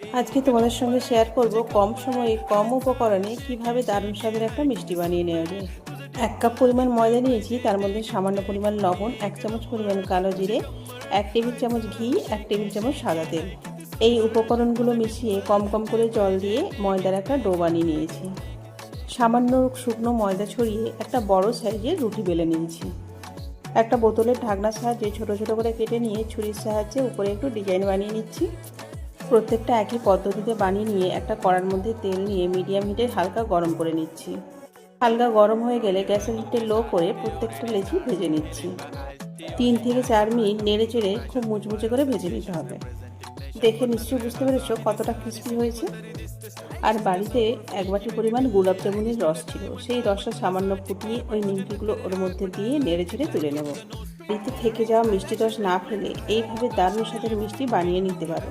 আজকে তোমাদের সঙ্গে শেয়ার করব কম সময়ে কম উপকরণে কিভাবে দারুণ স্বাদের একটা মিষ্টি বানিয়ে নেওয়া যায়। 1 কাপ পরিমাণ ময়দা নিয়েছি, তার মধ্যে সামান্য পরিমাণ লবণ, 1 চামচ পরিমাণ কালো জিরে, 1 টেবিল চামচ ঘি, 1 টেবিল চামচ সাদা তেল। এই উপকরণগুলো মিশিয়ে কম কম করে জল দিয়ে ময়দার একটা ডো বানিয়ে নিয়েছি। সামান্য শুকনো ময়দা ছড়িয়ে একটা বড় সাইজের রুটি বেলে নিয়েছি। একটা বোতলের ঢাকনার সাহায্যে ছোট ছোট করে কেটে নিয়ে ছুরির সাহায্যে উপরে একটু ডিজাইন বানিয়ে নিচ্ছি। প্রত্যেকটা একই পদ্ধতিতে বানিয়ে নিয়ে একটা কড়ার মধ্যে তেল নিয়ে মিডিয়াম হিটে হালকা গরম করে নিচ্ছি। হালকা গরম হয়ে গেলে গ্যাসের হিটে লো করে প্রত্যেকটা লেচি ভেজে নিচ্ছি। 3 থেকে 4 মিনিট নেড়ে চেড়ে খুব মুচমুচে করে ভেজে নিতে হবে। দেখে নিশ্চয়ই বুঝতে পেরেছো কতটা ক্রিস্পি হয়েছে। আর বাড়িতে 1 বাটি পরিমাণ গোলাপ জামুনের রস ছিল, সেই রসটা সামান্য ফুটিয়ে ওই নিমকিগুলো ওর মধ্যে দিয়ে নেড়ে চেড়ে তুলে নেব। বাড়িতে থেকে যাওয়া মিষ্টি রস না ফেলে এইভাবে দারুণ স্বাদের মিষ্টি বানিয়ে নিতে পারো।